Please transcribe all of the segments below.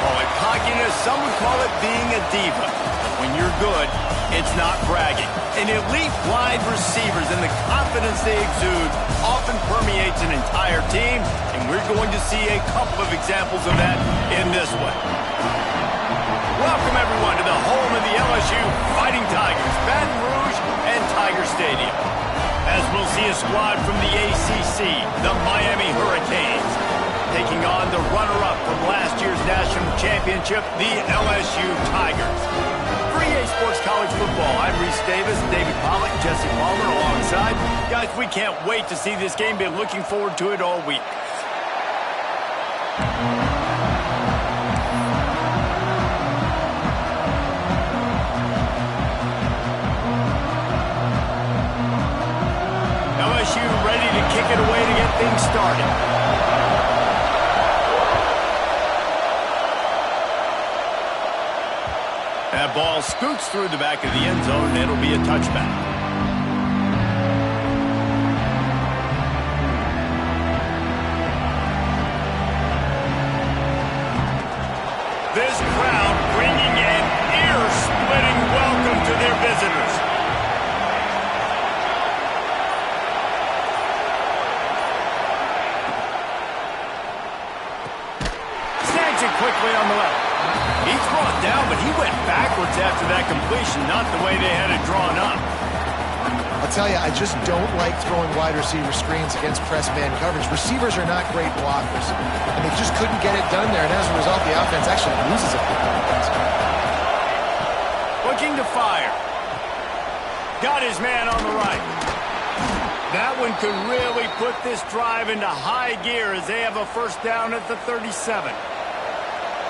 call it cockiness, some would call it being a diva. When you're good, it's not bragging. An elite wide receivers and the confidence they exude often permeates an entire team, and we're going to see a couple of examples of that in this one. Welcome, everyone, to the home of the LSU Fighting Tigers, Baton Rouge and Tiger Stadium. As we'll see a squad from the ACC, the Miami Hurricanes, taking on the runner-up from last year's national championship, the LSU Tigers. For EA Sports College Football, I'm Reese Davis, David Pollack, Jesse Palmer alongside. Guys, we can't wait to see this game. Been looking forward to it all week. LSU ready to kick it away to get things started. That ball scoots through the back of the end zone, and it'll be a touchback. This crowd bringing an ear-splitting welcome to their visitors. Snags it quickly on the left. He's brought down, but he went backwards after that completion, not the way they had it drawn up. I'll tell you, I just don't like throwing wide receiver screens against press man coverage. Receivers are not great blockers, and they just couldn't get it done there, and as a result, the offense actually loses a few points. Looking to fire. Got his man on the right. That one could really put this drive into high gear as they have a first down at the 37.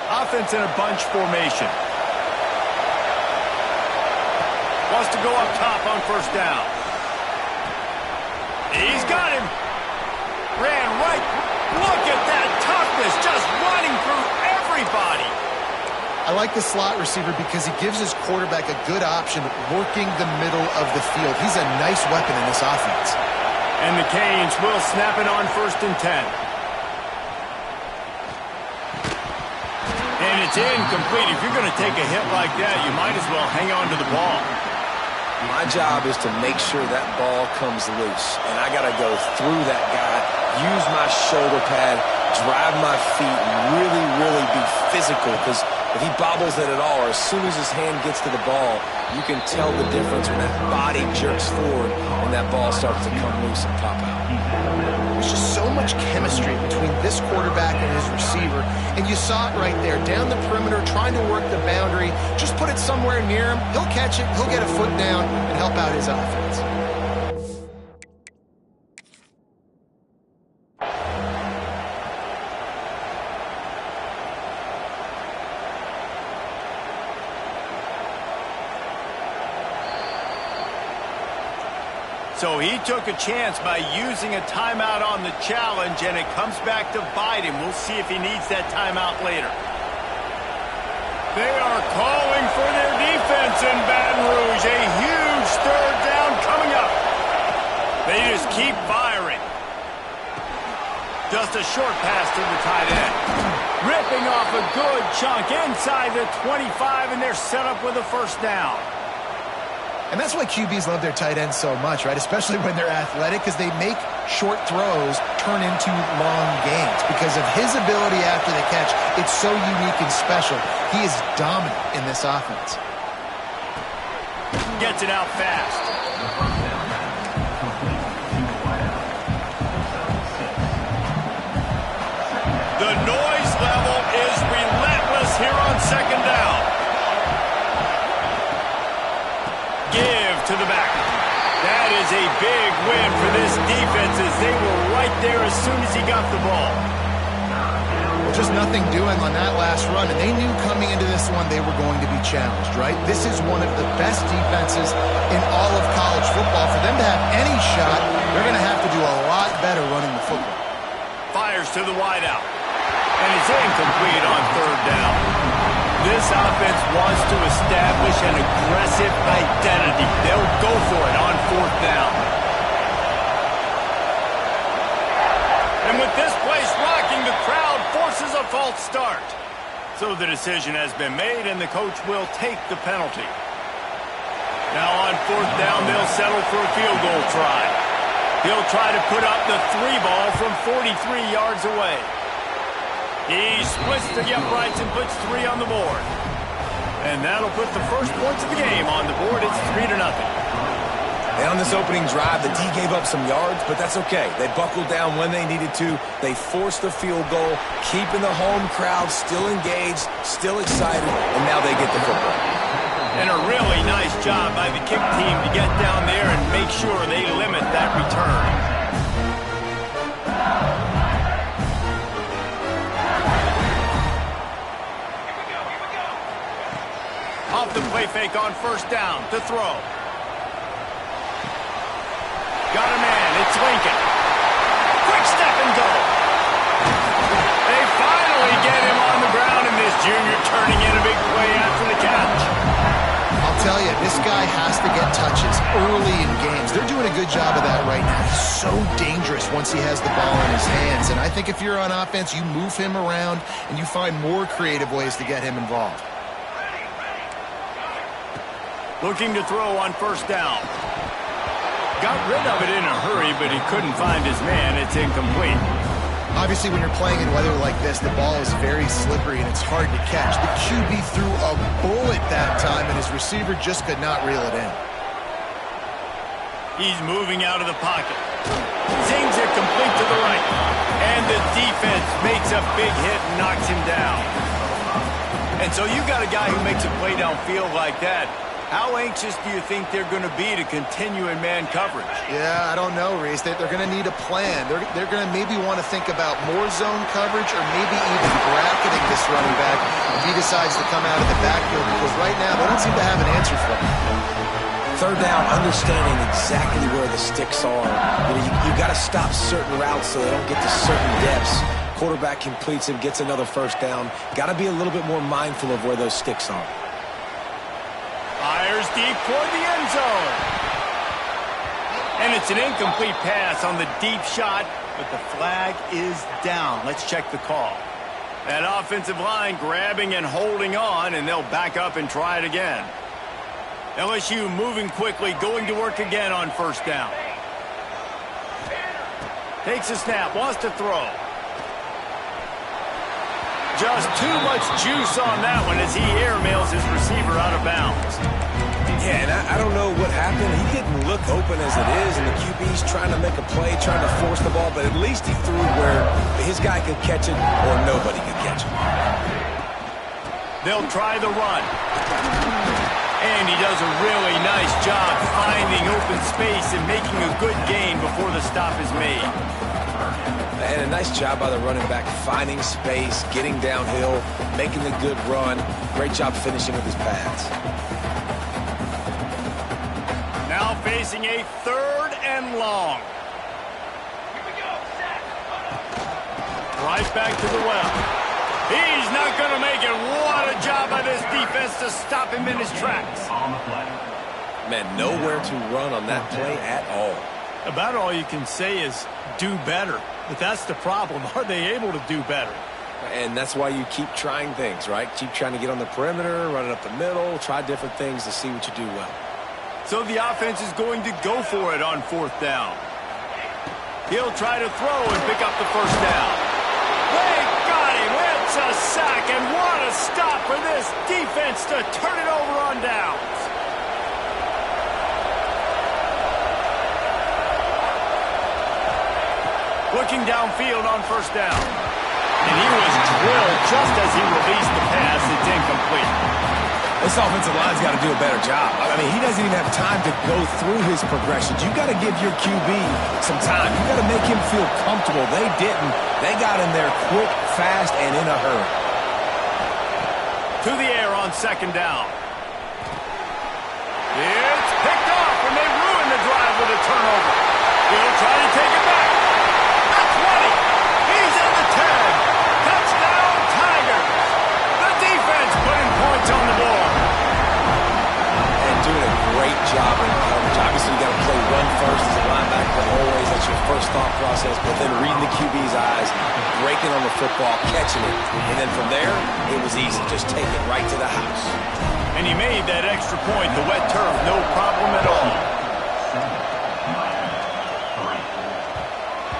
Offense in a bunch formation. Wants to go up top on first down. He's got him. Ran right. Look at that toughness, just running through everybody. I like the slot receiver because he gives his quarterback a good option working the middle of the field. He's a nice weapon in this offense. And the Canes will snap it on 1st and 10. And it's incomplete. If you're going to take a hit like that, you might as well hang on to the ball. My job is to make sure that ball comes loose. And I got to go through that guy, use my shoulder pad, drive my feet, and really be physical. Because if he bobbles it at all, or as soon as his hand gets to the ball, you can tell the difference when that body jerks forward and that ball starts to come loose and pop out. There's just so much chemistry between this quarterback and his receiver, and you saw it right there, down the perimeter, trying to work the boundary. Just put it somewhere near him. He'll catch it, he'll get a foot down, and help out his offense. So he took a chance by using a timeout on the challenge, and it comes back to bite him. We'll see if he needs that timeout later. They are calling for their defense in Baton Rouge. A huge 3rd down coming up. They just keep firing. Just a short pass to the tight end. Ripping off a good chunk inside the 25, and they're set up with a first down. And that's why QBs love their tight ends so much, right? Especially when they're athletic, because they make short throws turn into long gains. Because of his ability after the catch, it's so unique and special. He is dominant in this offense. Gets it out fast. The noise level is relentless here on 2nd down. Give to the back. That is a big win for this defense as they were right there as soon as he got the ball. Well, just nothing doing on that last run, and they knew coming into this one they were going to be challenged, right? This is one of the best defenses in all of college football. For them to have any shot, they're going to have to do a lot better running the football. Fires to the wideout. And it's incomplete on 3rd down. This offense wants to establish an aggressive identity. They'll go for it on 4th down. And with this place rocking, the crowd forces a false start. So the decision has been made, and the coach will take the penalty. Now on fourth down, they'll settle for a field goal try. He'll try to put up the 3 ball from 43 yards away. He splits the uprights and puts 3 on the board. And that'll put the first points of the game on the board. It's 3-0. And on this opening drive, the D gave up some yards, but that's okay. They buckled down when they needed to. They forced the field goal, keeping the home crowd still engaged, still excited, and now they get the football. And a really nice job by the kick team to get down there and make sure they limit that return. Off the play fake on first down to throw. Got a man, it's Lincoln. Quick step and go. They finally get him on the ground, and this junior turning in a big play after the catch. I'll tell you, this guy has to get touches early in games. They're doing a good job of that right now. He's so dangerous once he has the ball in his hands, and I think if you're on offense, you move him around, and you find more creative ways to get him involved. Looking to throw on first down. Got rid of it in a hurry, but he couldn't find his man. It's incomplete. Obviously, when you're playing in weather like this, the ball is very slippery and it's hard to catch. The QB threw a bullet that time, and his receiver just could not reel it in. He's moving out of the pocket. Zings it complete to the right. And the defense makes a big hit and knocks him down. And so you got a guy who makes a play downfield like that. How anxious do you think they're going to be to continue in man coverage? Yeah, I don't know, Reese. They're going to need a plan. They're going to maybe want to think about more zone coverage or maybe even bracketing this running back if he decides to come out of the backfield, because right now they don't seem to have an answer for him. Third down, understanding exactly where the sticks are. You got to stop certain routes so they don't get to certain depths. Quarterback completes it, gets another first down. Got to be a little bit more mindful of where those sticks are. Fires deep toward the end zone. And it's an incomplete pass on the deep shot, but the flag is down. Let's check the call. That offensive line grabbing and holding on, and they'll back up and try it again. LSU moving quickly, going to work again on first down. Takes a snap, wants to throw. Just too much juice on that one as he airmails his receiver out of bounds. Yeah, and I don't know what happened. He didn't look open as it is, and the QB's trying to make a play, trying to force the ball, but at least he threw where his guy could catch it or nobody could catch it. They'll try the run. And he does a really nice job finding open space and making a good gain before the stop is made. And a nice job by the running back, finding space, getting downhill, making the good run. Great job finishing with his pads. Now facing a 3rd and long. Right back to the well. He's not going to make it. What a job by this defense to stop him in his tracks. Man, nowhere to run on that play at all. About all you can say is do better. But that's the problem. Are they able to do better? And that's why you keep trying things, right? Keep trying to get on the perimeter, run it up the middle, try different things to see what you do well. So the offense is going to go for it on 4th down. He'll try to throw and pick up the first down. They got him. It's a sack, and what a stop for this defense to turn it over on downs. Looking downfield on first down. And he was drilled just as he released the pass. It's incomplete. This offensive line's got to do a better job. I mean, he doesn't even have time to go through his progressions. You've got to give your QB some time. You've got to make him feel comfortable. They didn't. They got in there quick, fast, and in a hurry. To the air on 2nd down. It's picked off, and they ruin the drive with a turnover. He'll try to take it back. The 20. He's at the 10. Touchdown, Tigers. The defense putting points on the board. And doing a great job in coverage. Obviously, you got to play run first as a linebacker always. That's your first thought process, but then reading the QB's eyes, breaking on the football, catching it, and then from there, it was easy. Just take it right to the house. And he made that extra point, the wet turf, no problem at all.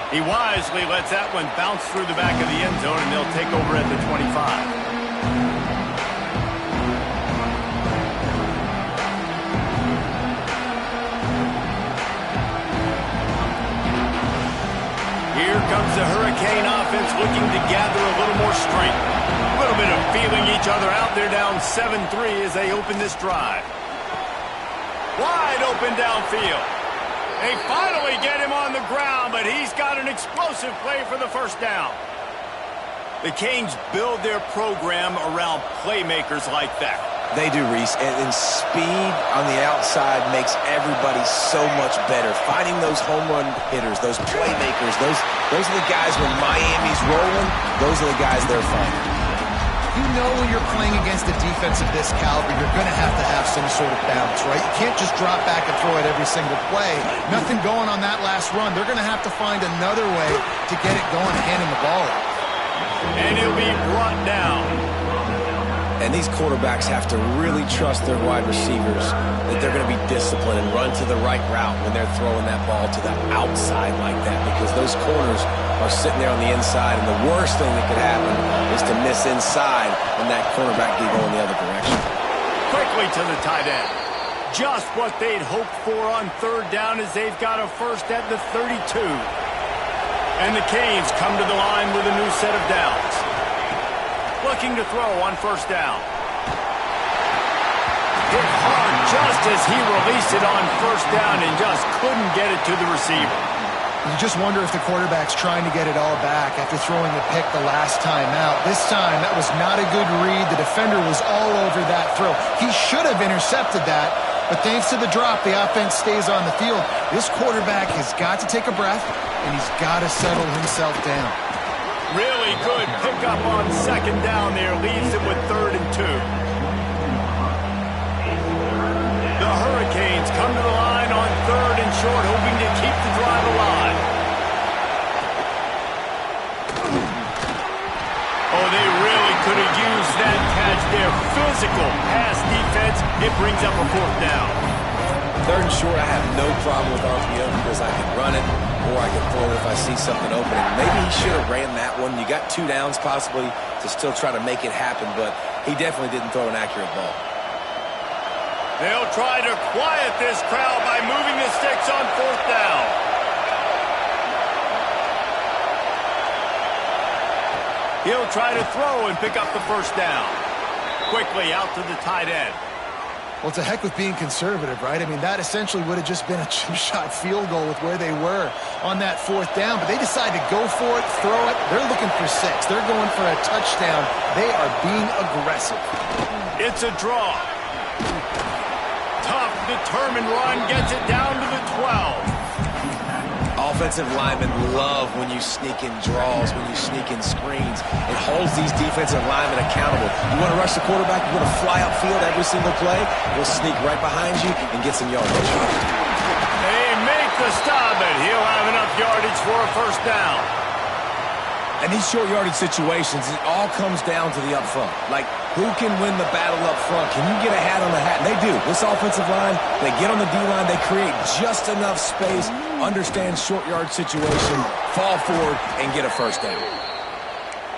He wisely lets that one bounce through the back of the end zone, and they'll take over at the 25. Here comes the Hurricane offense looking to gather a little more strength. A little bit of feeling each other out. They're down 7-3 as they open this drive. Wide open downfield. They finally get him on the ground, but he's got an explosive play for the first down. The Canes build their program around playmakers like that. They do, Reese, and speed on the outside makes everybody so much better. Finding those home run hitters, those playmakers, those are the guys when Miami's rolling, those are the guys they're finding. You know when you're playing against a defense of this caliber, you're going to have some sort of balance, right? You can't just drop back and throw it every single play. Nothing going on that last run. They're going to have to find another way to get it going, handing the ball off. And he'll be brought down. And these quarterbacks have to really trust their wide receivers that they're going to be disciplined and run to the right route when they're throwing that ball to the outside like that, because those corners are sitting there on the inside, and the worst thing that could happen is to miss inside and that cornerback be going the other direction. Quickly to the tight end. Just what they'd hoped for on third down as they've got a first at the 32. And the Canes come to the line with a new set of downs. Looking to throw on first down. Hit hard just as he released it on first down and just couldn't get it to the receiver. You just wonder if the quarterback's trying to get it all back after throwing a pick the last time out. This time, that was not a good read. The defender was all over that throw. He should have intercepted that, but thanks to the drop, the offense stays on the field. This quarterback has got to take a breath, and he's got to settle himself down. Really good pickup on second down there. Leaves it with 3rd and 2. The Hurricanes come to the line on 3rd and short, hoping to keep the drive alive. Oh, they really could have used that catch there. Physical pass defense. It brings up a 4th down. 3rd and short, I have no problem with RPO because I can run it or I can throw it if I see something open. And maybe he should have ran that one. You got 2 downs possibly to still try to make it happen, but he definitely didn't throw an accurate ball. They'll try to quiet this crowd by moving the sticks on 4th down. He'll try to throw and pick up the first down. Quickly out to the tight end. Well, it's a heck with being conservative, right? I mean, that essentially would have just been a two-shot field goal with where they were on that 4th down. But they decided to go for it, throw it. They're looking for 6. They're going for a touchdown. They are being aggressive. It's a draw. Tough, determined run gets it down to the 12. Offensive linemen love when you sneak in draws, when you sneak in screens. It holds these defensive linemen accountable. You want to rush the quarterback, you want to fly upfield every single play, we'll sneak right behind you and get some yardage. They make the stop, but he'll have enough yardage for a first down. And these short yardage situations, it all comes down to the up front. Like, who can win the battle up front? Can you get a hat on the hat? And they do. This offensive line, they get on the D-line, they create just enough space, understand short yard situation, fall forward, and get a first down.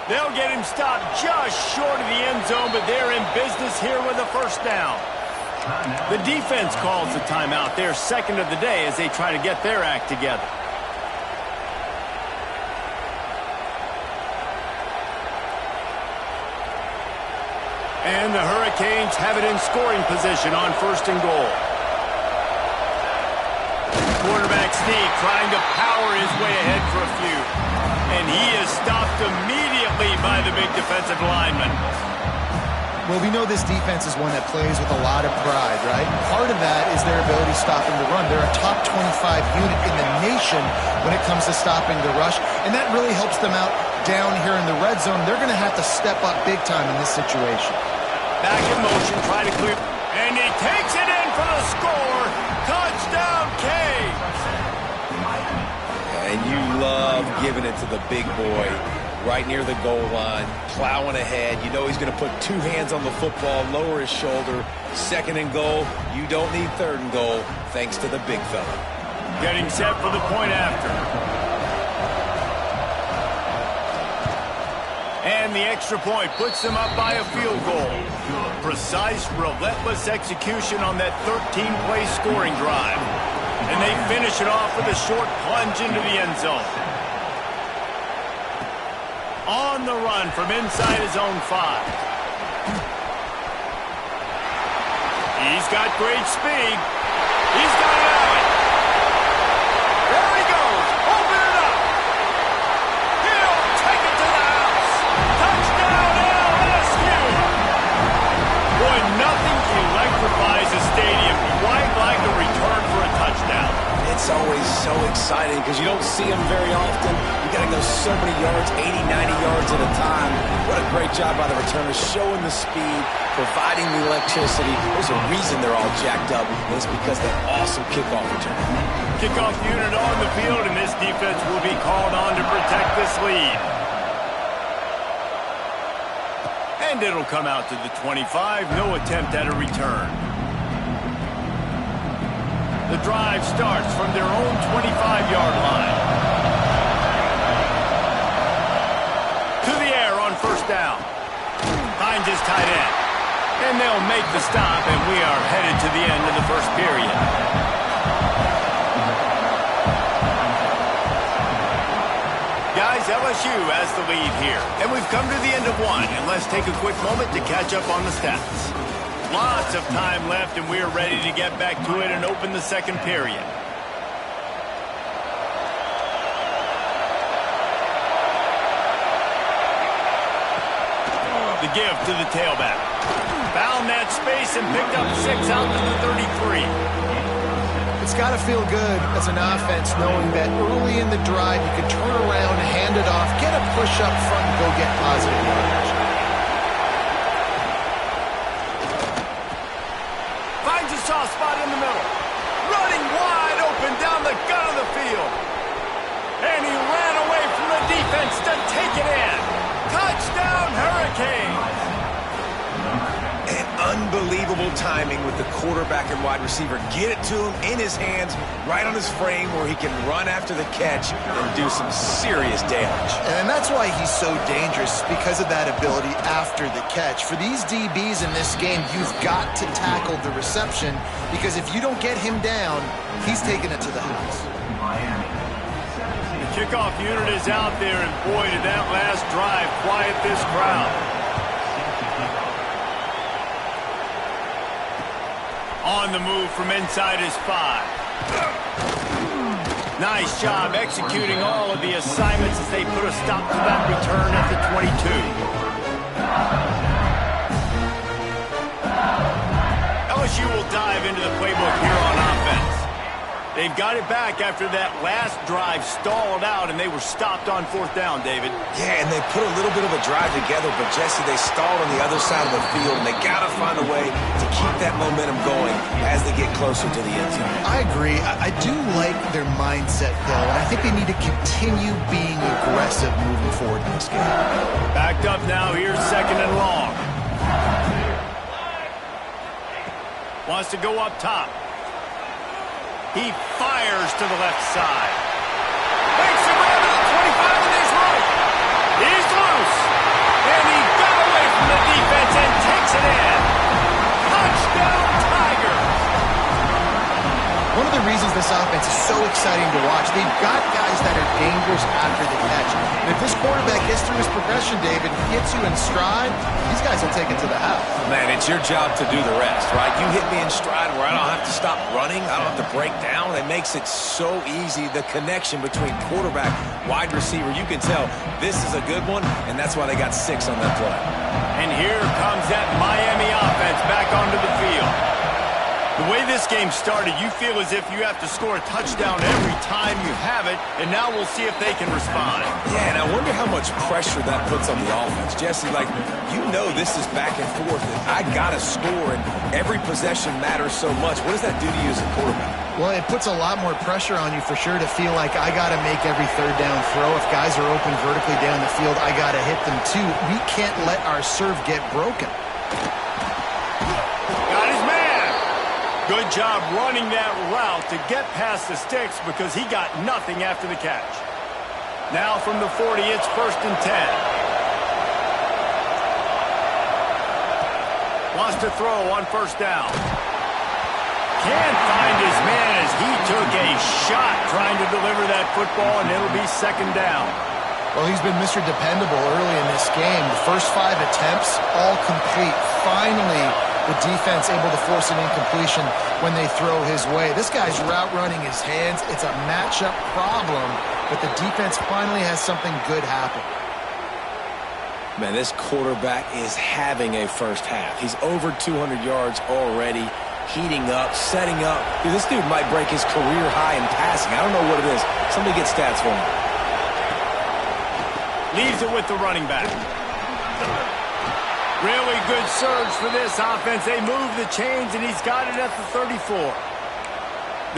They'll get him stopped just short of the end zone, but they're in business here with a first down. The defense calls the timeout. They're second of the day as they try to get their act together. And the Hurricanes have it in scoring position on 1st and goal. Quarterback sneak trying to power his way ahead for a few. And he is stopped immediately by the big defensive lineman. Well, we know this defense is one that plays with a lot of pride, right? Part of that is their ability stopping the run. They're a top 25 unit in the nation when it comes to stopping the rush, and that really helps them out down here in the red zone. They're going to have to step up big time in this situation. Back in motion, try to clear, and he takes it in for the score. Touchdown, Canes. giving it to the big boy right near the goal line, plowing ahead. You know he's going to put two hands on the football, lower his shoulder. Second and goal, you don't need third and goal, thanks to the big fella. Getting set for the point after. And the extra point puts them up by a field goal. Precise, relentless execution on that 13-play scoring drive. And they finish it off with a short plunge into the end zone. On the run from inside his own 5. He's got great speed. He's got it out. There he goes. Open it up. He'll take it to the house. Touchdown, LSU. Boy, nothing electrifies a stadium quite like a return for a touchdown. It's always so exciting because you don't see them very often. You got to go so many yards, 80, 90 yards at a time. What a great job by the returners, showing the speed, providing the electricity. There's a reason they're all jacked up, and it's because of that awesome kickoff return. Kickoff unit on the field, and this defense will be called on to protect this lead. And it'll come out to the 25. No attempt at a return. The drive starts from their own 25-yard line. To the air on first down. Finds his tight end. And they'll make the stop, and we are headed to the end of the first period. Guys, LSU has the lead here. And we've come to the end of one. And let's take a quick moment to catch up on the stats. Lots of time left, and we're ready to get back to it and open the second period. The give to the tailback. Found that space and picked up 6 out to the 33. It's got to feel good as an offense knowing that early in the drive you can turn around, hand it off, get a push up front, and go get positive yardage. Finds a soft spot in the middle. Running wide open down the gut of the field. And he ran away from the defense to take it in. Touchdown, Hurricanes! And unbelievable timing with the quarterback and wide receiver. Get it to him in his hands, right on his frame where he can run after the catch and do some serious damage. And that's why he's so dangerous, because of that ability after the catch. For these DBs in this game, you've got to tackle the reception, because if you don't get him down, he's taking it to the house. The kickoff unit is out there, and boy, did that last drive quiet this crowd. On the move from inside his 5. Nice job executing all of the assignments as they put a stop to that return at the 22. LSU will dive into the playbook here on offense. They've got it back after that last drive stalled out, and they were stopped on fourth down, David. Yeah, and they put a little bit of a drive together, but Jesse, they stalled on the other side of the field, and they got to find a way to keep that momentum going as they get closer to the end zone. I agree. I do like their mindset, though, and I think they need to continue being aggressive moving forward in this game. Backed up now. Here's second and long. Wants to go up top. He fires to the left side. Makes a run to the 25 and he's right. He's loose. And he got away from the defense and takes it in. Touchdown, Tigers. One of the reasons this offense is so exciting to watch, they've got guys that are dangerous after the catch. And if this quarterback gets through his progression, David, hits you in stride, these guys will take it to the house. Man, it's your job to do the rest, right? You hit me in stride where I don't have to stop running. I don't have to break down. It makes it so easy. The connection between quarterback, wide receiver, you can tell this is a good one, and that's why they got 6 on that play. And here comes that Miami offense back onto the field. The way this game started, you feel as if you have to score a touchdown every time you have it, and now we'll see if they can respond. Yeah, and I wonder how much pressure that puts on the offense. Jesse, this is back and forth, and I got to score, and every possession matters so much. What does that do to you as a quarterback? Well, it puts a lot more pressure on you for sure to feel like I got to make every third down throw. If guys are open vertically down the field, I got to hit them too. We can't let our serve get broken. Got his man. Good job running that route to get past the sticks because he got nothing after the catch. Now from the 40, it's 1st and 10. Wants to throw on 1st down. Can't find his man as he took a shot trying to deliver that football, and it'll be 2nd down. Well, he's been Mr. Dependable early in this game. The first 5 attempts, all complete. Finally, the defense able to force an incompletion when they throw his way. This guy's route running his hands. It's a matchup problem, but the defense finally has something good happen. Man, this quarterback is having a first half. He's over 200 yards already, heating up, setting up. Dude, this dude might break his career high in passing. I don't know what it is. Somebody get stats for him. Leaves it with the running back. Really good surge for this offense. They move the chains, and he's got it at the 34.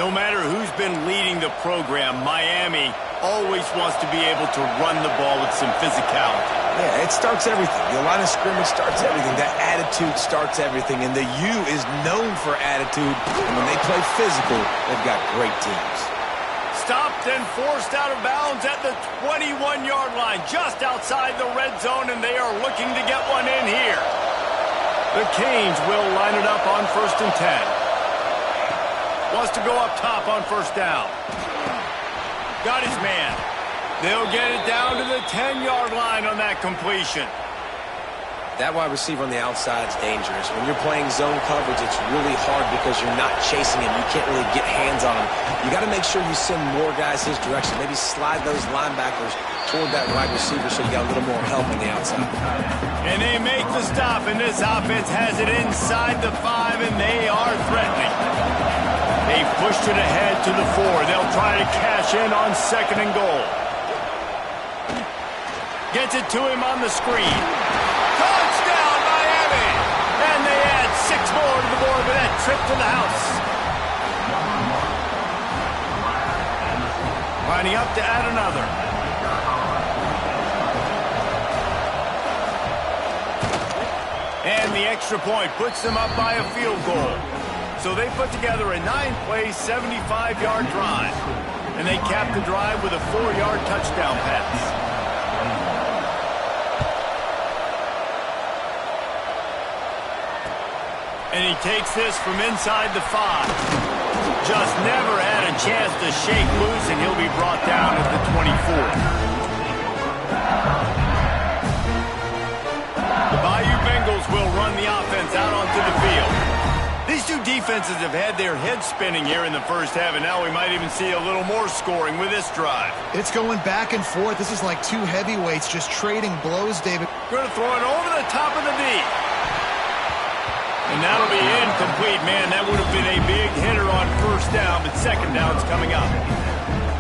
No matter who's been leading the program, Miami always wants to be able to run the ball with some physicality. Yeah, it starts everything. The line of scrimmage starts everything. That attitude starts everything. And the U is known for attitude. And when they play physical, they've got great teams. Stopped and forced out of bounds at the 21-yard line, just outside the red zone, and they are looking to get one in here. The Canes will line it up on 1st and 10. Wants to go up top on 1st down. Got his man. They'll get it down to the 10-yard line on that completion. That wide receiver on the outside is dangerous. When you're playing zone coverage, it's really hard because you're not chasing him. You can't really get hands on him. You got to make sure you send more guys his direction. Maybe slide those linebackers toward that wide receiver so you got a little more help on the outside. And they make the stop, and this offense has it inside the 5, and they are threatening. They've pushed it ahead to the 4. They'll try to cash in on 2nd and goal. Gets it to him on the screen. Touchdown, Miami! And they add 6 more to the board with that trip to the house. Lining up to add another. And the extra point puts them up by a field goal. So they put together a 9-play, 75-yard drive. And they cap the drive with a 4-yard touchdown pass. And he takes this from inside the 5. Just never had a chance to shake loose, and he'll be brought down at the 24. The Bayou Bengals will run the offense out onto the field. These two defenses have had their heads spinning here in the first half, and now we might even see a little more scoring with this drive. It's going back and forth. This is like two heavyweights just trading blows, David. Going to throw it over the top of the D. And that'll be incomplete, man. That would have been a big hitter on 1st down, but 2nd down's coming up.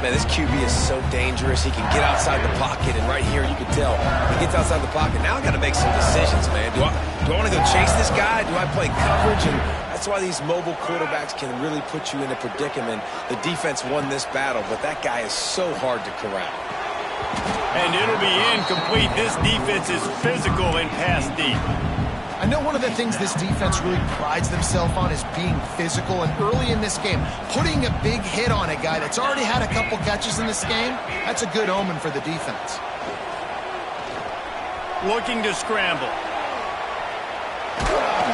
Man, this QB is so dangerous. He can get outside the pocket, and right here you can tell he gets outside the pocket. Now I got to make some decisions, man. Do I want to go chase this guy? Do I play coverage? And that's why these mobile quarterbacks can really put you in a predicament. The defense won this battle, but that guy is so hard to corral. And it'll be incomplete. This defense is physical in pass deep. I know one of the things this defense really prides themselves on is being physical, and early in this game, putting a big hit on a guy that's already had a couple catches in this game, that's a good omen for the defense. Looking to scramble.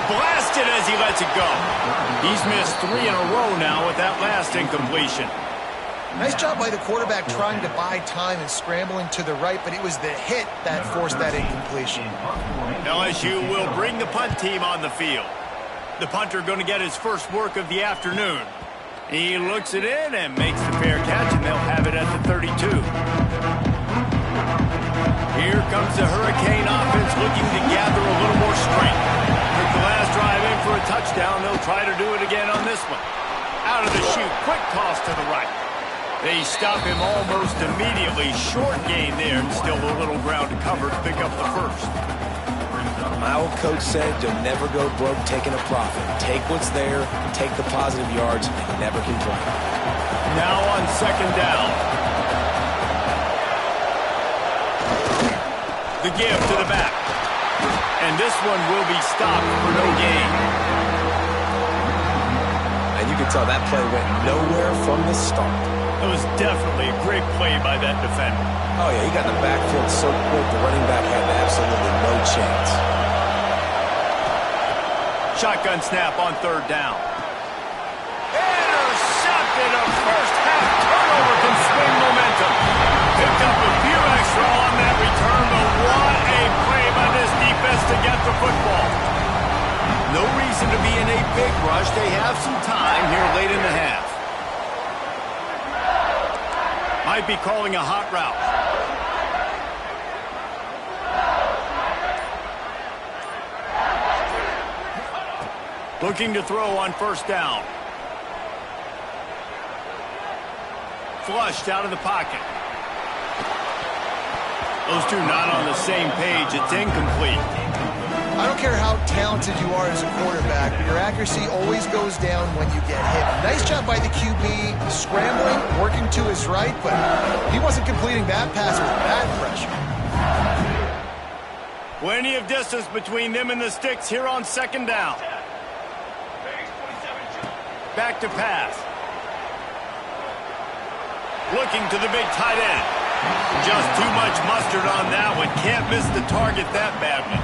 Blasted as he lets it go. He's missed 3 in a row now with that last incompletion. Nice job by the quarterback trying to buy time and scrambling to the right, but it was the hit that forced that incompletion. LSU will bring the punt team on the field. The punter going to get his first work of the afternoon. He looks it in and makes the fair catch, and they'll have it at the 32. Here comes the Hurricane offense looking to gather a little more strength. Took the last drive in for a a touchdown. They'll try to do it again on this one. Out of the chute, quick toss to the right. They stop him almost immediately. Short gain there, and still a little ground to cover to pick up the first. My old coach said you'll never go broke taking a profit. Take what's there, take the positive yards, and never complain. Now on second down. The give to the back. And this one will be stopped for no gain. And you can tell that play went nowhere from the start. It was definitely a great play by that defender. Oh, yeah, he got the backfield so quick, the running back had absolutely no chance. Shotgun snap on third down. Intercepted. A first half turnover can swing momentum. Picked up a few extra on that return, but what a play by this defense to get the football. No reason to be in a big rush. They have some time here late in the half. Might be calling a hot route. Looking to throw on first down. Flushed out of the pocket. Those two not on the same page. It's incomplete. I don't care how talented you are as a quarterback, but your accuracy always goes down when you get hit. Nice job by the QB, scrambling, working to his right, but he wasn't completing that pass with that pressure. Plenty of distance between them and the sticks here on second down. Back to pass. Looking to the big tight end. Just too much mustard on that one. Can't miss the target that badly.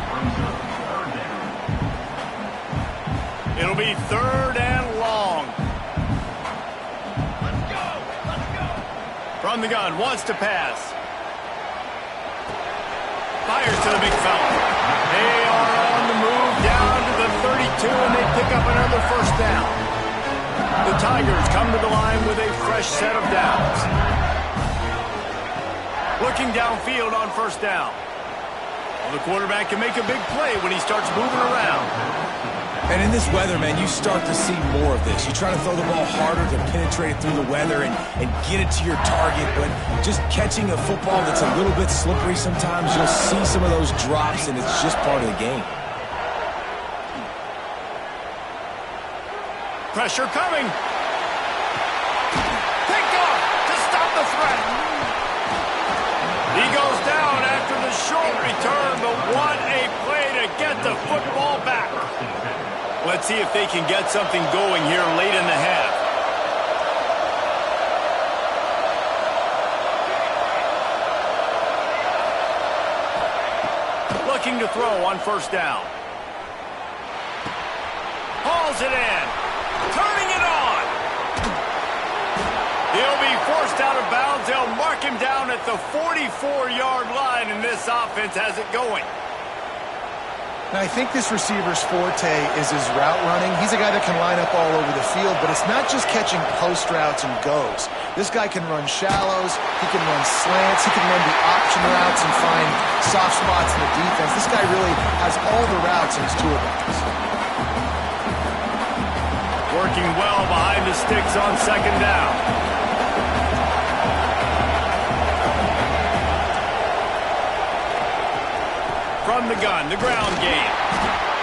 It'll be third and long. Let's go. From the gun, wants to pass. Fires to the big fella. They are on the move down to the 32, and they pick up another first down. The Tigers come to the line with a fresh set of downs. Looking downfield on first down. Well, the quarterback can make a big play when he starts moving around. And in this weather, man, you start to see more of this. You try to throw the ball harder to penetrate it through the weather and get it to your target, but just catching a football that's a little bit slippery sometimes, you'll see some of those drops, and it's just part of the game. Pressure coming. Picked off to stop the threat. He goes down after the short return, but what a play to get the football back. Let's see if they can get something going here late in the half. Looking to throw on first down. Hauls it in. Turning it on. He'll be forced out of bounds. They'll mark him down at the 44-yard line, and this offense has it going. Now, I think this receiver's forte is his route running. He's a guy that can line up all over the field, but it's not just catching post routes and goes. This guy can run shallows, he can run slants, he can run the option routes and find soft spots in the defense. This guy really has all the routes in his toolbox. Working well behind the sticks on second down. From the gun, the ground game.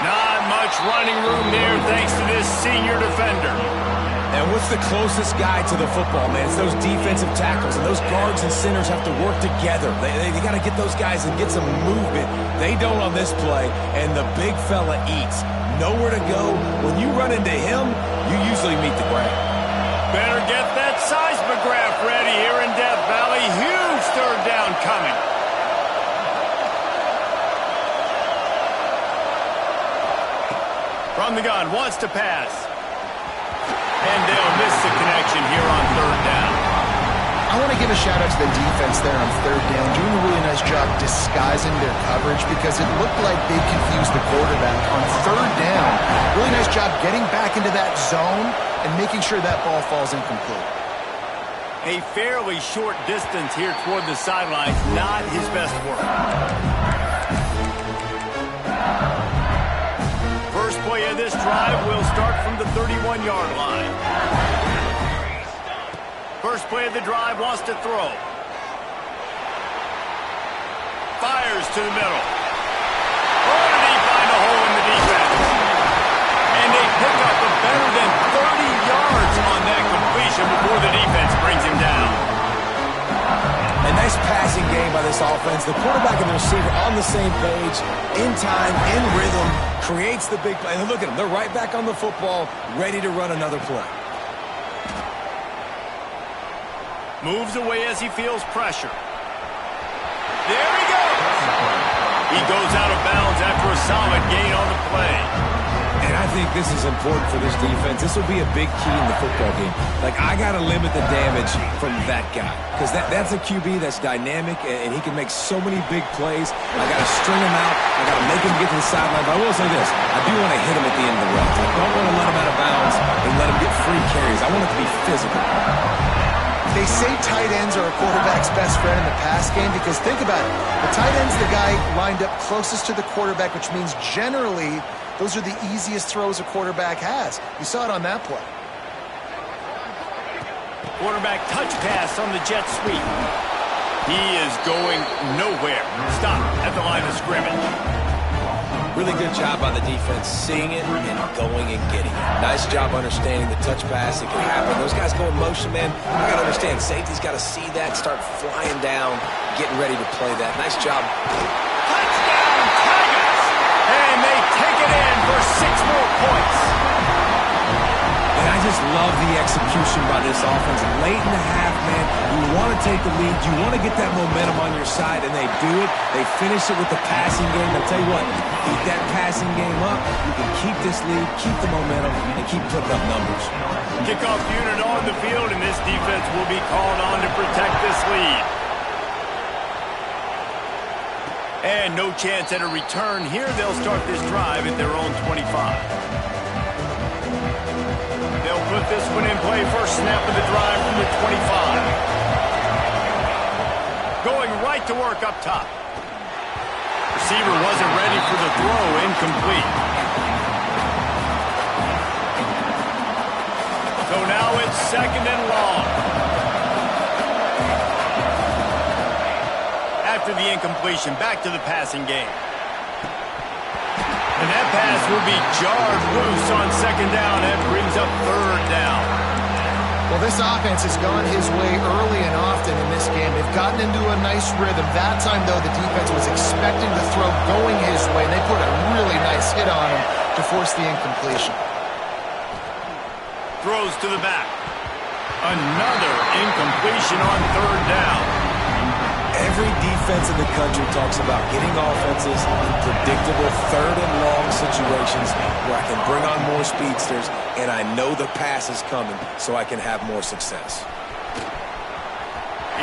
Not much running room there thanks to this senior defender. And what's the closest guy to the football, man? It's those defensive tackles, and those guards and centers have to work together. They got to get those guys and get some movement. They don't on this play, and the big fella eats. Nowhere to go. When you run into him, you usually meet the ground. Better get that seismograph ready here in Death Valley. Huge third down coming. From the gun, wants to pass. And they'll miss the connection here on third down. I want to give a shout-out to the defense there on third down, doing a really nice job disguising their coverage because it looked like they confused the quarterback on third down. Really nice job getting back into that zone and making sure that ball falls incomplete. A fairly short distance here toward the sidelines, not his best work. First play of this drive will start from the 31-yard line. First play of the drive wants to throw. Fires to the middle. Oh, did he find a hole in the defense? And they pick up a better than 30 yards on that completion before the defense brings him down. A nice passing game by this offense. The quarterback and the receiver on the same page, in time, in rhythm, creates the big play. And look at them. They're right back on the football, ready to run another play. Moves away as he feels pressure. There he goes. He goes out of bounds after a solid gain on the play. And I think this is important for this defense. This will be a big key in the football game. Like, I got to limit the damage from that guy. Because that's a QB that's dynamic, and he can make so many big plays. I got to string him out. I got to make him get to the sideline. But I will say this. I do want to hit him at the end of the route. I don't want to let him out of bounds and let him get free carries. I want it to be physical. They say tight ends are a quarterback's best friend in the pass game because think about it. The tight end's the guy lined up closest to the quarterback, which means generally those are the easiest throws a quarterback has. You saw it on that play. Quarterback touch pass on the jet sweep. He is going nowhere. Stop at the line of scrimmage. Really good job by the defense, seeing it and going and getting it. Nice job understanding the touch pass. It can happen. Those guys go in motion, man. You got to understand, safety's got to see that, start flying down, getting ready to play that. Nice job. Touchdown, Tigers! And they take it in for 6 more points. And I just love the execution by this offense. Late in the half, man, you want to take the lead. You want to get that momentum on your side, and they do it. They finish it with the passing game. I'll tell you what, keep that passing game up. You can keep this lead, keep the momentum, and keep putting up numbers. Kickoff unit on the field, and this defense will be called on to protect this lead. And no chance at a return here. They'll start this drive at their own 25. They'll put this one in play. First snap of the drive from the 25. Going right to work up top. Receiver wasn't ready for the throw. Incomplete. So now it's 2nd and long. After the incompletion, back to the passing game. And that pass will be jarred loose on 2nd down and brings up 3rd down. Well, this offense has gone his way early and often in this game. They've gotten into a nice rhythm. That time, though, the defense was expecting the throw going his way, and they put a really nice hit on him to force the incompletion. Throws to the back. Another incompletion on 3rd down. Every defense in the country talks about getting offenses in predictable 3rd and long situations where I can bring on more speedsters and I know the pass is coming so I can have more success.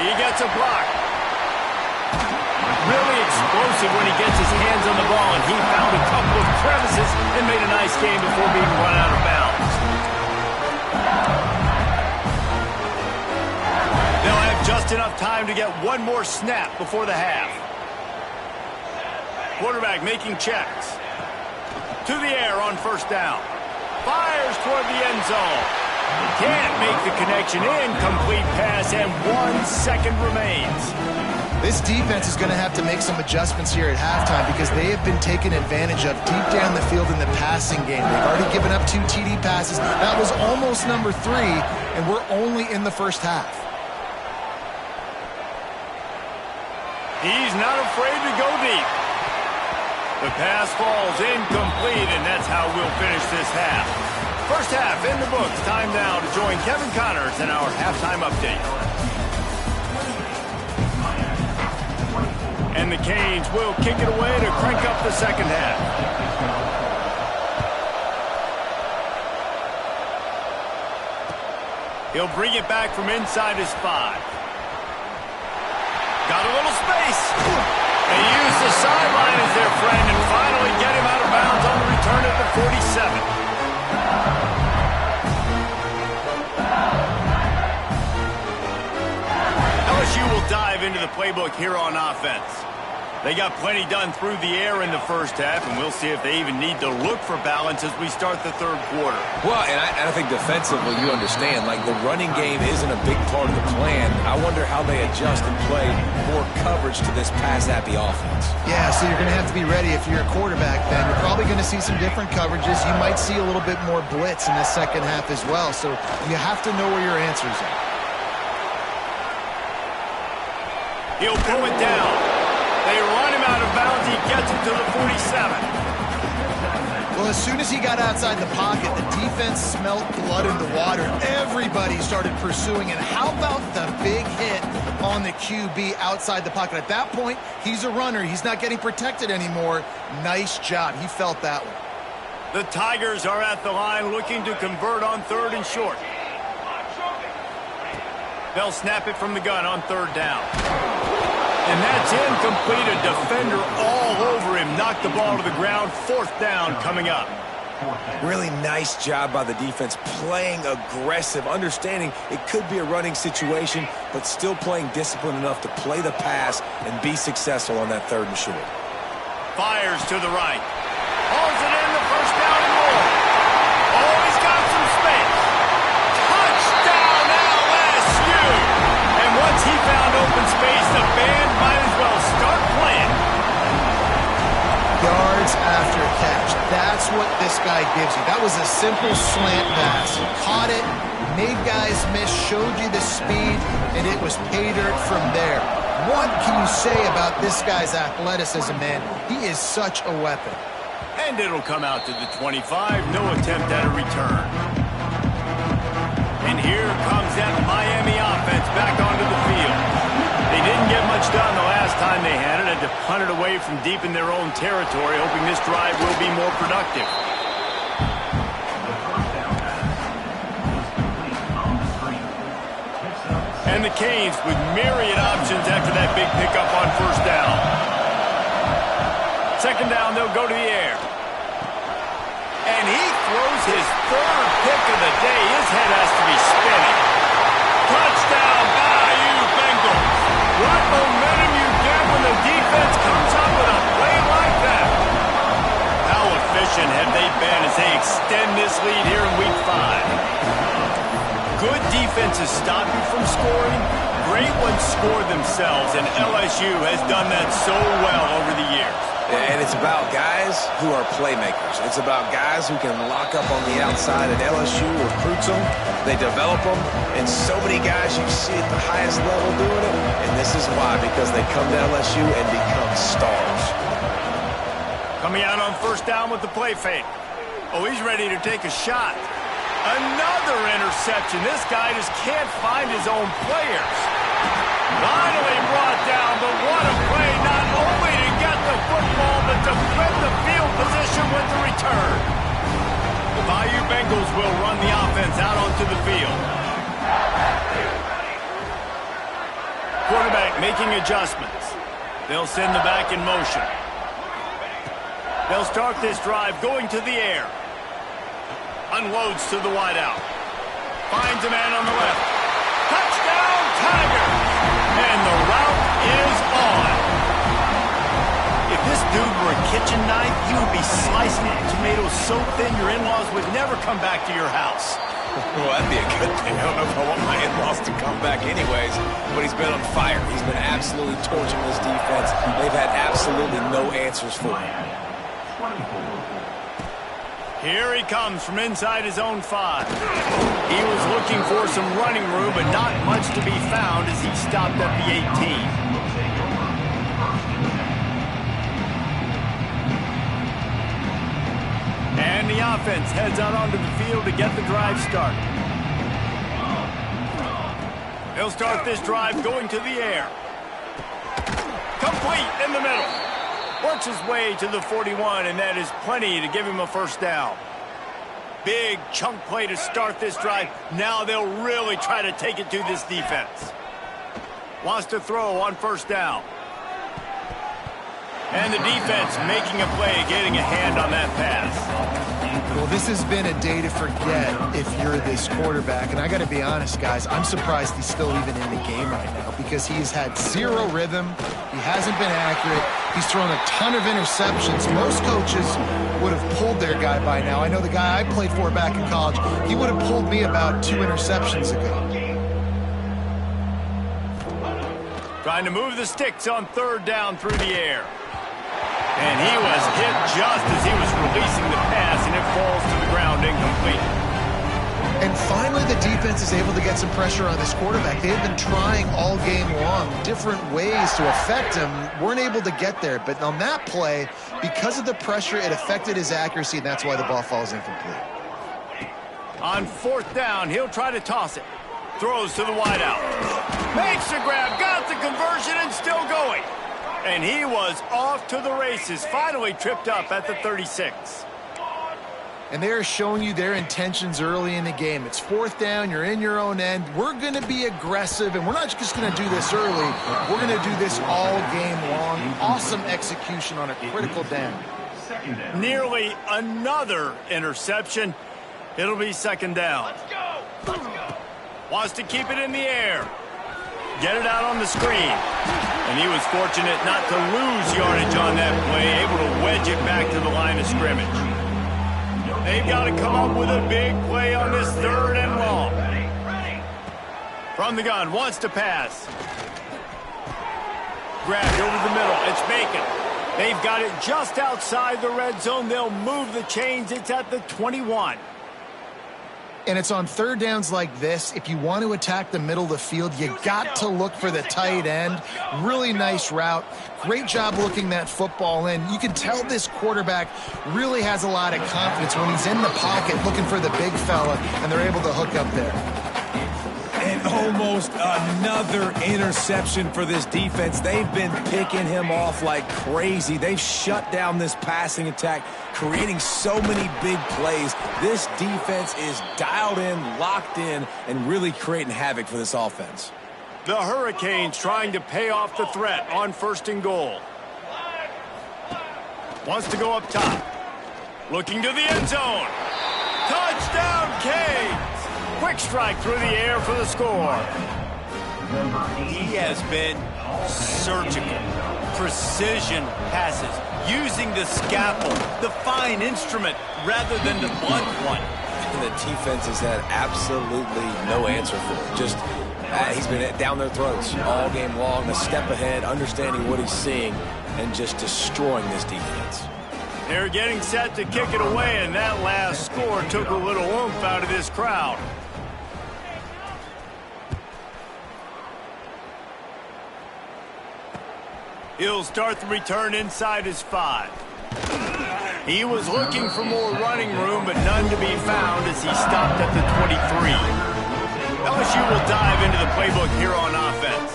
He gets a block. Really explosive when he gets his hands on the ball, and he found a couple of crevices and made a nice game before being run out of bounds. They'll have just enough time to get one more snap before the half. Quarterback making checks. To the air on 1st down. Fires toward the end zone. Can't make the connection. Incomplete pass, and 1 second remains. This defense is going to have to make some adjustments here at halftime because they have been taken advantage of deep down the field in the passing game. They've already given up 2 TD passes. That was almost number 3, and we're only in the first half. He's not afraid to go deep. The pass falls incomplete, and that's how we'll finish this half. First half in the books. Time now to join Kevin Connors in our halftime update. And the Canes will kick it away to crank up the second half. He'll bring it back from inside his 5. Got a little space. They use the sideline as their friend and finally get him out of bounds on the return at the 47. LSU will dive into the playbook here on offense. They got plenty done through the air in the first half, and we'll see if they even need to look for balance as we start the third quarter. Well, and I think defensively, you understand, like the running game isn't a big part of the plan. I wonder how they adjust and play more coverage to this pass-happy offense. Yeah, so you're going to have to be ready if you're a quarterback then. You're probably going to see some different coverages. You might see a little bit more blitz in the second half as well, so you have to know where your answers are. He'll pull it down. They run him out of bounds. He gets it to the 47. Well, as soon as he got outside the pocket, the defense smelled blood in the water. Everybody started pursuing. And how about the big hit on the QB outside the pocket? At that point, he's a runner. He's not getting protected anymore. Nice job. He felt that one. The Tigers are at the line looking to convert on third and short. They'll snap it from the gun on third down. And that's incomplete. A defender all over him. Knocked the ball to the ground. Fourth down coming up. Really nice job by the defense, playing aggressive, understanding it could be a running situation, but still playing disciplined enough to play the pass and be successful on that third and short. Fires to the right. Hauls it in, the first down and more. Oh, he's got some space. Touchdown LSU! And once he found open space, the band might as well start playing. Yards after catch. That's what this guy gives you. That was a simple slant pass. He caught it, made guys miss, showed you the speed, and it was pay dirt from there. What can you say about this guy's athleticism, man? He is such a weapon. And it'll come out to the 25. No attempt at a return. And here comes that Miami offense back onto the field. They didn't get much done the last time they had it. Had to punt it away from deep in their own territory, hoping this drive will be more productive. And the Canes with myriad options after that big pickup on first down. Second down, they'll go to the air. And he throws his third pick of the day. His head has to be spinning. Touchdown, Bayou Bengals. What momentum you get when the defense comes up with a play like that. How efficient have they been as they extend this lead here in Week 5? Good defenses stop you from scoring. Great ones score themselves, and LSU has done that so well over the years. And it's about guys who are playmakers. It's about guys who can lock up on the outside, and LSU recruits them. They develop them, and so many guys you see at the highest level doing it, and this is why, because they come to LSU and become stars. Coming out on first down with the play fake. Oh, he's ready to take a shot. Another interception. This guy just can't find his own players. Finally brought down, but what a play, not only to get the football, but to flip the field position with the return. The Bayou Bengals will run the offense out onto the field. Quarterback making adjustments. They'll send the back in motion. They'll start this drive going to the air. Unloads to the wideout. Finds a man on the left. Touchdown, Tigers! And the route is on. If this dude were a kitchen knife, he would be slicing tomatoes so thin your in-laws would never come back to your house. Well, that'd be a good thing. I don't know if I want my in-laws to come back anyways, but he's been on fire. He's been absolutely torching this defense. They've had absolutely no answers for him. Here he comes from inside his own 5. He was looking for some running room, but not much to be found as he stopped at the 18. And the offense heads out onto the field to get the drive started. He'll start this drive going to the air. Complete in the middle. Works his way to the 41, and that is plenty to give him a first down. Big chunk play to start this drive. Now they'll really try to take it to this defense. Wants to throw on first down. And the defense making a play, getting a hand on that pass. Well, this has been a day to forget if you're this quarterback. And I got to be honest, guys, I'm surprised he's still even in the game right now because he's had zero rhythm. He hasn't been accurate. He's thrown a ton of interceptions. Most coaches would have pulled their guy by now. I know the guy I played for back in college, he would have pulled me about 2 interceptions ago. Trying to move the sticks on 3rd down through the air. And he was hit just as he was releasing the pass, and it falls to the ground incomplete. And finally, the defense is able to get some pressure on this quarterback. They've been trying all game long different ways to affect him. Weren't able to get there. But on that play, because of the pressure, it affected his accuracy, and that's why the ball falls incomplete. On 4th down, he'll try to toss it. Throws to the wideout. Makes the grab, got the conversion, and still going. And he was off to the races, finally tripped up at the 36. And they're showing you their intentions early in the game. It's 4th down, you're in your own end. We're going to be aggressive, and we're not just going to do this early. We're going to do this all game long. Awesome execution on a critical down. Nearly another interception. It'll be 2nd down. Wants to keep it in the air. Get it out on the screen. And he was fortunate not to lose yardage on that play, able to wedge it back to the line of scrimmage. They've got to come up with a big play on this 3rd and long. From the gun, wants to pass. Grabbed over the middle, it's Bacon. They've got it just outside the red zone. They'll move the chains. It's at the 21. And it's on 3rd downs like this. If you want to attack the middle of the field, you got to look for the tight end. Really nice route. Great job looking that football in. You can tell this quarterback really has a lot of confidence when he's in the pocket looking for the big fella, and they're able to hook up there. And almost another interception for this defense. They've been picking him off like crazy. They've shut down this passing attack, creating so many big plays. This defense is dialed in, locked in, and really creating havoc for this offense. The Hurricanes trying to pay off the threat on 1st and goal. Wants to go up top. Looking to the end zone. Touchdown, Canes! Quick strike through the air for the score. He has been surgical. Precision passes. Using the scalpel, the fine instrument, rather than the blunt one. And the defense has had absolutely no answer for it. Just, he's been down their throats all game long, a step ahead, understanding what he's seeing, and just destroying this defense. They're getting set to kick it away, and that last score took a little oomph out of this crowd. He'll start the return inside his 5. He was looking for more running room, but none to be found as he stopped at the 23. LSU will dive into the playbook here on offense.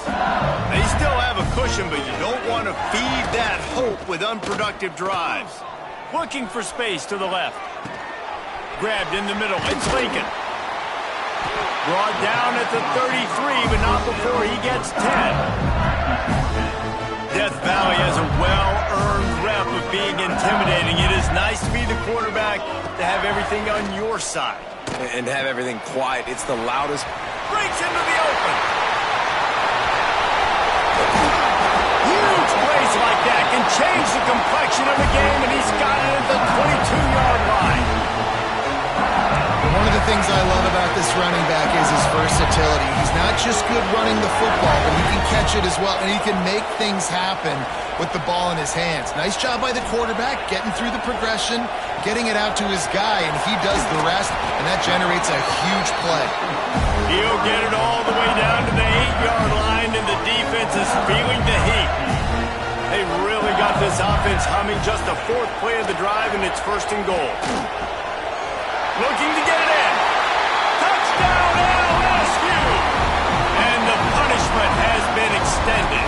They still have a cushion, but you don't want to feed that hope with unproductive drives. Looking for space to the left. Grabbed in the middle. It's Lincoln. Brought down at the 33, but not before he gets 10. Death Valley has a well-earned rep of being intimidating. It is nice to be the quarterback, to have everything on your side. And have everything quiet. It's the loudest. Breaks into the open. Huge plays like that can change the complexion of a game, and he's got it at the 22-yard line. One of the things I love about this running back is his versatility. He's not just good running the football, but he can catch it as well, and he can make things happen with the ball in his hands. Nice job by the quarterback, getting through the progression, getting it out to his guy, and he does the rest, and that generates a huge play. He'll get it all the way down to the 8-yard line, and the defense is feeling the heat. They really got this offense humming. Just the 4th play of the drive, and it's 1st and goal. Looking to get it in. Touchdown, LSU! And the punishment has been extended.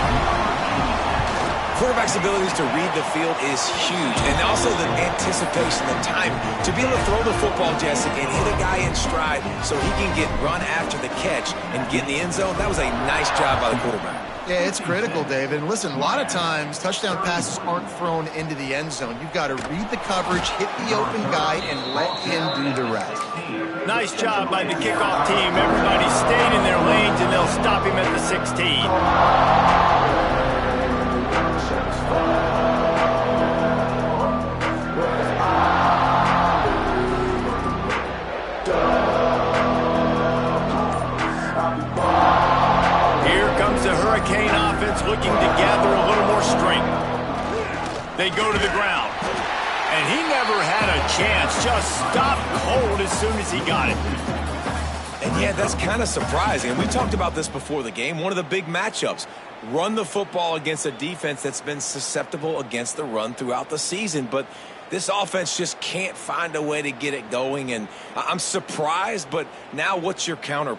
Quarterback's abilities to read the field is huge, and also the anticipation, the time to be able to throw the football, Jesse, and hit a guy in stride so he can get run after the catch and get in the end zone. That was a nice job by the quarterback. Yeah, it's critical, David. And listen, a lot of times touchdown passes aren't thrown into the end zone. You've got to read the coverage, hit the open guy, and let him do the rest. Nice job by the kickoff team. Everybody stayed in their lanes, and they'll stop him at the 16. Hurricane offense looking to gather a little more strength. They go to the ground. And he never had a chance. Just stopped cold as soon as he got it. And yeah, that's kind of surprising. And we talked about this before the game. One of the big matchups. Run the football against a defense that's been susceptible against the run throughout the season. But this offense just can't find a way to get it going. And I'm surprised, but now what's your counter?